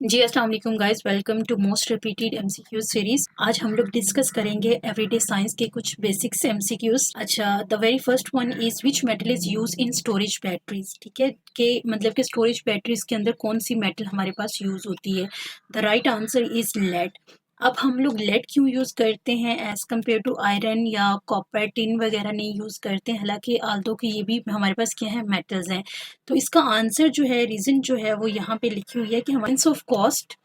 जी अस्सलाम वालेकुम guys, welcome to most repeated MCQ series. आज हम लोग डिस्कस करेंगे एवरीडे साइंस के कुछ बेसिक्स एमसीक्यूज। अच्छा, the very first one is which metal is use in storage batteries. ठीक है, कि मतलब कि स्टोरेज बैटरीज के अंदर कौन सी मेटल हमारे पास यूज होती है। The right answer is lead. अब हम लोग लेड क्यों यूज़ करते हैं एज़ कम्पेयर टू आयरन या कॉपर, टिन वगैरह नहीं यूज़ करते हैं, हालांकि आल्दो कि ये भी हमारे पास क्या है, मेटल्स हैं। तो इसका आंसर जो है, रीज़न जो है वो यहाँ पे लिखी हुई है कि balance of cost.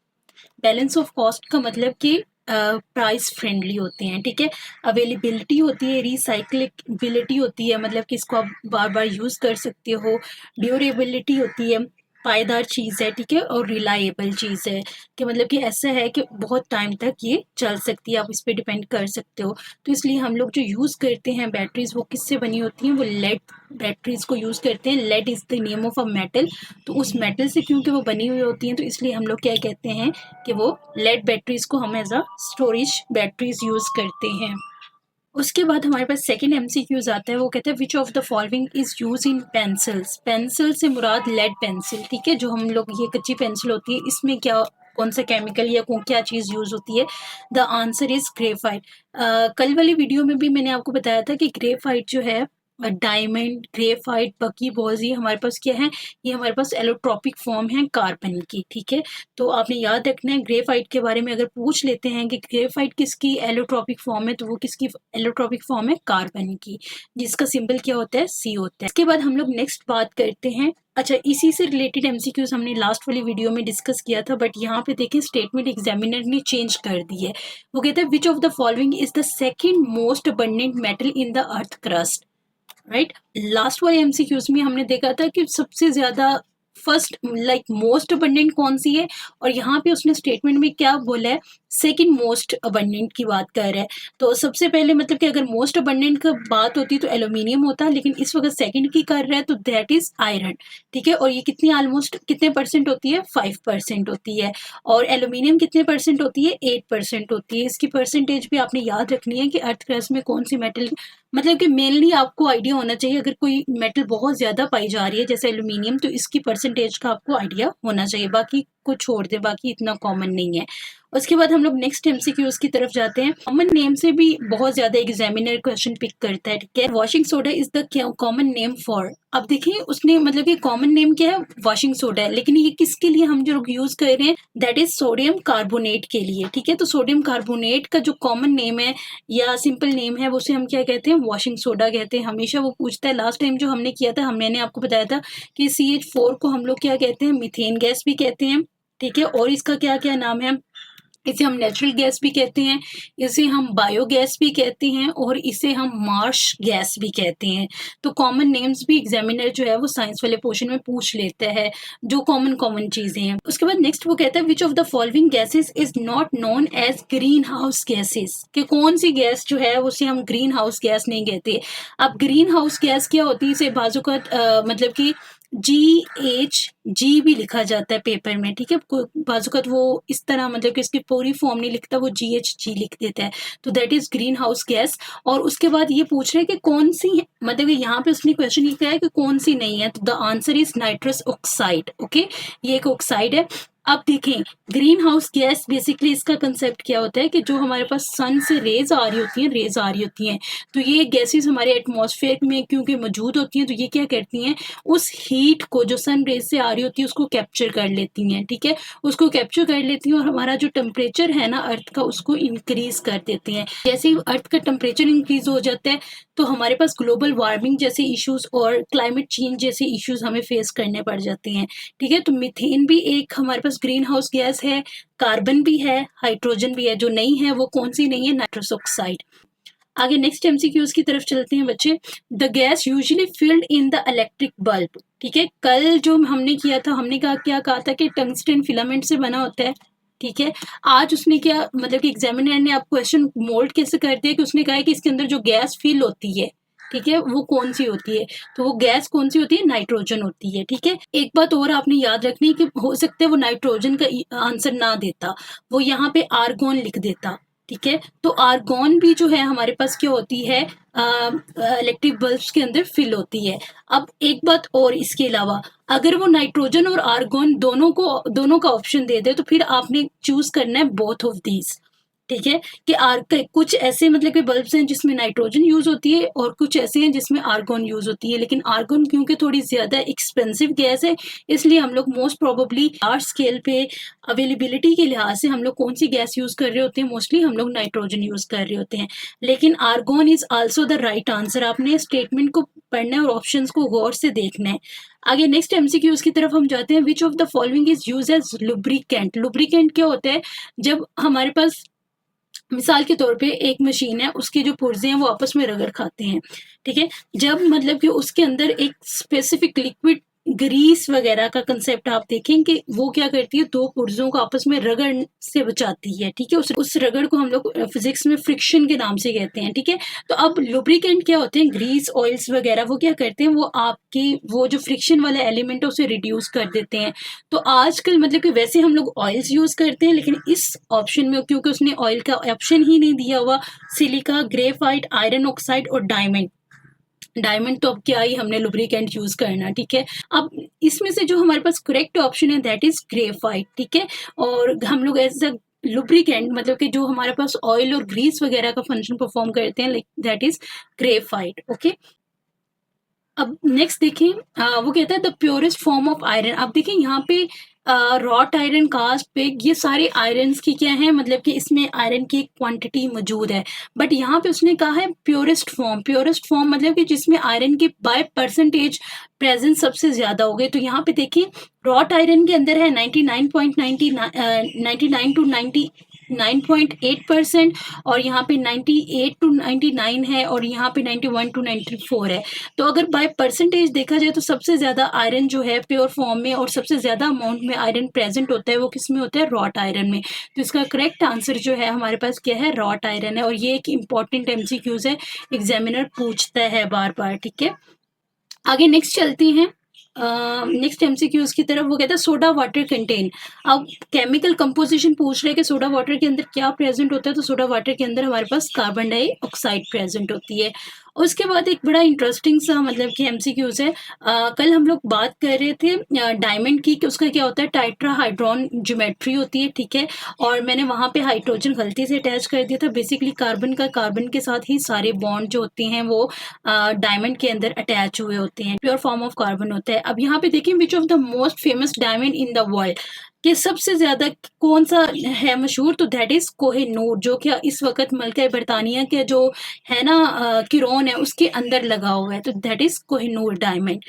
Balance of cost का मतलब कि प्राइस फ्रेंडली होते हैं। ठीक है, अवेलेबिलिटी होती है, रिसाइक्लेबिलिटी होती है, मतलब कि इसको आप बार बार यूज़ कर सकते हो। ड्यूरेबिलिटी होती है, पायदार चीज़ है। ठीक है, और रिलायबल चीज़ है कि मतलब कि ऐसा है कि बहुत टाइम तक ये चल सकती है, आप इस पर डिपेंड कर सकते हो। तो इसलिए हम लोग जो यूज़ करते हैं बैटरीज, वो किससे बनी होती हैं, वो लेड बैटरीज को यूज़ करते हैं। Lead is the name of a metal. तो उस मेटल से क्योंकि वो बनी हुई होती हैं, तो इसलिए हम लोग क्या कहते हैं कि वो लेड बैटरीज को हम as a storage batteries use करते हैं। उसके बाद हमारे पास सेकंड एमसीक्यूज आता है, वो कहते हैं which of the following is use in pencils. Pencil से मुराद लेड पेंसिल। ठीक है, जो हम लोग ये कच्ची पेंसिल होती है, इसमें क्या कौन सा केमिकल या क्या चीज़ यूज़ होती है। The answer is graphite. कल वाली वीडियो में भी मैंने आपको बताया था कि ग्रेफाइट जो है, डायमंड, ग्रेफाइट, बकीबॉज, ये हमारे पास क्या है, ये हमारे पास एलोट्रॉपिक फॉर्म है कार्बन की। ठीक है, तो आपने याद रखना है ग्रेफाइट के बारे में। अगर पूछ लेते हैं कि ग्रेफाइट किसकी एलोट्रॉपिक फॉर्म है, तो वो किसकी एलोट्रॉपिक फॉर्म है, कार्बन की, जिसका सिंबल क्या होता है, सी होता है। इसके बाद हम लोग नेक्स्ट बात करते हैं। अच्छा, इसी से रिलेटेड एमसीक्यूज हमने लास्ट वाली वीडियो में डिस्कस किया था, बट यहाँ पे देखें स्टेटमेंट एग्जामिनर ने चेंज कर दी है। वो कहते हैं which of the following is the second most abundant metal in the earth crust. Right, last वाले एमसीक्यूज में हमने देखा था कि सबसे ज्यादा फर्स्ट मोस्ट अबंडेंट कौन सी है, और यहाँ पे उसने स्टेटमेंट में क्या बोला है, सेकंड मोस्ट अबंडेंट की बात कर रहा है। तो सबसे पहले मतलब कि अगर मोस्ट अबंडेंट का बात होती तो एल्यूमिनियम होता, लेकिन इस वक्त सेकंड की कर रहा है, तो दैट इज आयरन। ठीक है, और ये कितनी ऑलमोस्ट कितने परसेंट होती है, 5% होती है। और एल्यूमिनियम कितने परसेंट होती है, 8% होती है। इसकी परसेंटेज भी आपने याद रखनी है कि अर्थ क्रस्ट में कौन सी मेटल, मतलब कि मेनली आपको आइडिया होना चाहिए, अगर कोई मेटल बहुत ज़्यादा पाई जा रही है जैसे एल्यूमिनियम, तो इसकी परसेंटेज का आपको आइडिया होना चाहिए, बाकी को छोड़ दे, बाकी इतना कॉमन नहीं है। उसके बाद हम लोग नेक्स्ट एमसीक्यूज की तरफ जाते हैं। कॉमन नेम से भी बहुत ज़्यादा एग्जामिनर क्वेश्चन पिक करता है। ठीक है, washing soda is the common name for. अब देखिए उसने मतलब कि कॉमन नेम क्या है, वॉशिंग सोडा है, लेकिन ये किसके लिए हम जो यूज़ कर रहे हैं, दैट इज सोडियम कार्बोनेट के लिए। ठीक है, तो सोडियम कार्बोनेट का जो कॉमन नेम है या सिंपल नेम है, उसे हम क्या कहते हैं, वॉशिंग सोडा कहते हैं। हमेशा वो पूछता है, लास्ट टाइम जो हमने किया था, मैंने आपको बताया था कि CH4 को हम लोग क्या कहते हैं, मीथेन गैस भी कहते हैं। ठीक है, और इसका क्या क्या नाम है, इसे हम नेचुरल गैस भी कहते हैं, इसे हम बायोगैस भी कहते हैं, और इसे हम मार्श गैस भी कहते हैं। तो कॉमन नेम्स भी एग्जामिनर जो है वो साइंस वाले पोर्शन में पूछ लेता है, जो कॉमन कॉमन चीज़ें हैं। उसके बाद नेक्स्ट वो कहता है which of the following gases is not known as green house gases, कि कौन सी गैस जो है उसे हम ग्रीन हाउस गैस नहीं कहते। अब ग्रीन हाउस गैस क्या होती है, इसे बाजुकात मतलब कि GHG भी लिखा जाता है पेपर में। ठीक है, बाजुकात वो इस तरह मतलब कि इसकी पूरी फॉर्म नहीं लिखता, वो GHG लिख देता है, तो that is green house gas. और उसके बाद ये पूछ रहे हैं कि कौन सी, मतलब यहाँ पे उसने क्वेश्चन लिखा है कि कौन सी नहीं है, तो the answer is nitrous oxide. Okay, ये एक ऑक्साइड है। अब देखें, ग्रीन हाउस गैस बेसिकली इसका कंसेप्ट क्या होता है कि जो हमारे पास सन से रेज आ रही होती हैं, तो ये गैसेस हमारे एटमॉस्फेयर में क्योंकि मौजूद होती हैं, तो ये क्या करती हैं, उस हीट को जो सन रेज से आ रही होती है उसको कैप्चर कर लेती हैं। ठीक है, उसको कैप्चर कर लेती हैं, और हमारा जो टेम्परेचर है ना अर्थ का, उसको इंक्रीज कर देती हैं। जैसे ही अर्थ का टेम्परेचर इंक्रीज हो जाता है, तो हमारे पास ग्लोबल वार्मिंग जैसे इश्यूज और क्लाइमेट चेंज जैसे इश्यूज हमें फेस करने पड़ जाते हैं। ठीक है, तो मीथेन भी एक हमारे पास ग्रीन हाउस गैस है, कार्बन भी है, हाइड्रोजन भी है। जो नहीं है वो कौन सी नहीं है, नाइट्रस ऑक्साइड। आगे नेक्स्ट एमसीक्यूज की तरफ चलते हैं बच्चे। The gas usually filled in the electric bulb. ठीक है, कल जो हमने किया था, हमने क्या कहा था कि टंगस्टन फिलामेंट से बना होता है। ठीक है, आज उसने क्या मतलब कि एग्जामिनर ने आप क्वेश्चन मोल्ड कैसे कर दिया कि उसने कहा है कि इसके अंदर जो गैस फिल होती है, ठीक है, वो कौन सी होती है, तो वो गैस कौन सी होती है, नाइट्रोजन होती है। ठीक है, एक बात और आपने याद रखनी है कि हो सकता है वो नाइट्रोजन का आंसर ना देता, वो यहाँ पे आर्गोन लिख देता। ठीक है, तो आर्गोन भी जो है हमारे पास क्या होती है, इलेक्ट्रिक बल्ब्स के अंदर फिल होती है। अब एक बात और इसके अलावा, अगर वो नाइट्रोजन और आर्गन दोनों का ऑप्शन दे दे तो फिर आपने चूज करना है बोथ ऑफ दीज। ठीक है, कि कुछ ऐसे मतलब कि बल्ब्स हैं जिसमें नाइट्रोजन यूज होती है और कुछ ऐसे हैं जिसमें आर्गन यूज होती है, लेकिन आर्गन क्योंकि थोड़ी ज्यादा एक्सपेंसिव गैस है, इसलिए हम लोग मोस्ट प्रोबेबली लार्ज स्केल पे अवेलेबिलिटी के लिहाज से हम लोग कौन सी गैस यूज कर रहे होते हैं, मोस्टली हम लोग नाइट्रोजन यूज कर रहे होते हैं। लेकिन argon is also the right answer. आपने स्टेटमेंट को पढ़ना है और ऑप्शंस को गौर से देखना है। आगे नेक्स्ट एमसीक्यूज की तरफ हम जाते हैं। Which of the following is use as lubricant. Lubricant क्या होता है? जब हमारे पास मिसाल के तौर पे एक मशीन है, उसके जो पुर्जे हैं वो आपस में रगड़ खाते हैं। ठीक है, जब मतलब कि उसके अंदर एक स्पेसिफिक लिक्विड ग्रीस वगैरह का कंसेप्ट आप देखें कि वो क्या करती है, दो पुर्जों को आपस में रगड़ से बचाती है। ठीक है, उस रगड़ को हम लोग फिजिक्स में फ्रिक्शन के नाम से कहते हैं। ठीक है, तो अब लुब्रिकेंट क्या होते हैं? ग्रीस, ऑयल्स वगैरह वो क्या करते हैं, वो आपकी वो जो फ्रिक्शन वाला एलिमेंट है उसे रिड्यूस कर देते हैं। तो आजकल मतलब कि वैसे हम लोग ऑयल्स यूज करते हैं, लेकिन इस ऑप्शन में क्योंकि उसने ऑयल का ऑप्शन ही नहीं दिया हुआ, सिलिका, ग्रेफाइट, आयरन ऑक्साइड और डायमंड। डायमंड तो अब क्या ही हमने लुब्रिकेंट यूज करना। ठीक है, अब इसमें से जो हमारे पास करेक्ट ऑप्शन है दैट इज ग्रेफाइट। ठीक है, और हम लोग एज अ लुब्रिकेंट मतलब कि जो हमारे पास ऑयल और ग्रीस वगैरह का फंक्शन परफॉर्म करते हैं, like that is graphite. Okay, अब नेक्स्ट देखें, वो कहता है the purest form of iron. अब देखें यहाँ पे रॉट आयरन, कास्ट पिग, ये सारे आयरन की क्या है, मतलब कि इसमें आयरन की क्वांटिटी मौजूद है। बट यहाँ पे उसने कहा है प्योरेस्ट फॉर्म। प्योरेस्ट फॉर्म मतलब कि जिसमें आयरन की बाय परसेंटेज प्रेजेंस सबसे ज्यादा हो गए। तो यहाँ पे देखिए, रॉट आयरन के अंदर है 99 टू 99.8%, और यहाँ पे 98 टू 99 है, और यहाँ पे 91 टू 94 है। तो अगर बाय परसेंटेज देखा जाए तो सबसे ज्यादा आयरन जो है प्योर फॉर्म में और सबसे ज्यादा अमाउंट में आयरन प्रेजेंट होता है, वो किस में होता है? रॉट आयरन में। तो इसका करेक्ट आंसर जो है हमारे पास क्या है? रॉट आयरन है। और ये एक इंपॉर्टेंट एमसीक्यूज है, एग्जामिनर पूछता है बार बार। ठीक है, आगे नेक्स्ट चलती हैं। नेक्स्ट एमसीक्यूज की तरफ। वो कहता है सोडा वाटर कंटेन। अब केमिकल कंपोजिशन पूछ रहे हैं कि सोडा वाटर के अंदर क्या प्रेजेंट होता है, तो सोडा वाटर के अंदर हमारे पास कार्बन डाइऑक्साइड प्रेजेंट होती है। उसके बाद एक बड़ा इंटरेस्टिंग सा मतलब कि एमसीक्यूज है। कल हम लोग बात कर रहे थे डायमंड की, कि उसका क्या होता है? टाइट्राहाइड्रॉन ज्योमेट्री होती है। ठीक है, और मैंने वहां पे हाइड्रोजन गलती से अटैच कर दिया था। बेसिकली कार्बन के साथ ही सारे बॉन्ड जो होते हैं वो डायमंड के अंदर अटैच हुए होते हैं, प्योर फॉर्म ऑफ कार्बन होता है। अब यहाँ पे देखिए, विच of the most famous diamond in the world, कि सबसे ज्यादा कौन सा है मशहूर, तो दैट इज कोहिनूर, जो कि इस वक्त मलका बरतानिया के जो है ना किरोन है उसके अंदर लगा हुआ है। तो दैट इज कोहिनूर डायमंड।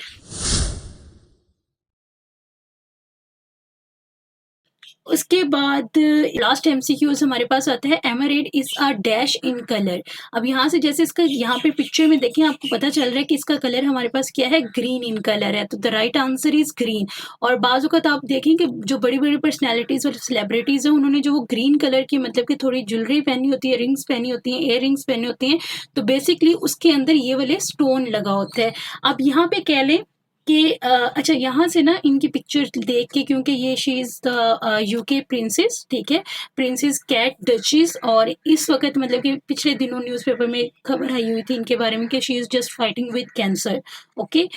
उसके बाद लास्ट एमसीक्यूज हमारे पास आता है एमरेड is a dash in colour. अब यहाँ से जैसे इसका यहाँ पे पिक्चर में देखें, आपको पता चल रहा है कि इसका कलर हमारे पास क्या है? ग्रीन इन कलर है। तो the right answer is green. और बाज़-औक़ात आप देखें कि जो बड़ी बड़ी पर्सनैलिटीज और सेलिब्रिटीज हैं, उन्होंने जो वो ग्रीन कलर की मतलब कि थोड़ी ज्वेलरी पहनी होती है, रिंग्स पहनी होती हैं, इयर रिंग्स पहनी होती हैं, तो बेसिकली उसके अंदर ये वाले स्टोन लगा होता है। अब यहाँ पे कह लें कि अच्छा, यहाँ से ना इनकी पिक्चर देख के, क्योंकि ये she is the UK princess. ठीक है, प्रिंसेस कैट डचेस, और इस वक्त मतलब कि पिछले दिनों न्यूज़पेपर में खबर आई हुई थी इनके बारे में कि she is just fighting with cancer. Okay,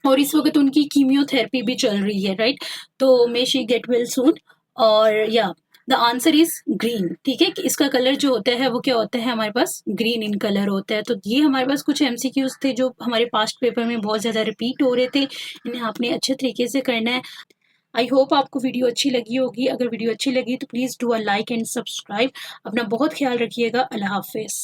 और इस वक्त उनकी कीमियोथेरेपी भी चल रही है, राइट? तो मे शी गेट वेल सून। और या द आंसर इज ग्रीन। ठीक है, कि इसका कलर जो होता है वो क्या होता है? हमारे पास ग्रीन इन कलर होता है। तो ये हमारे पास कुछ एमसीक्यूज थे जो हमारे पास्ट पेपर में बहुत ज़्यादा रिपीट हो रहे थे, इन्हें आपने अच्छे तरीके से करना है। आई होप आपको वीडियो अच्छी लगी होगी। अगर वीडियो अच्छी लगी तो please do a like and subscribe. अपना बहुत ख्याल रखिएगा। अल्लाह हाफिज़।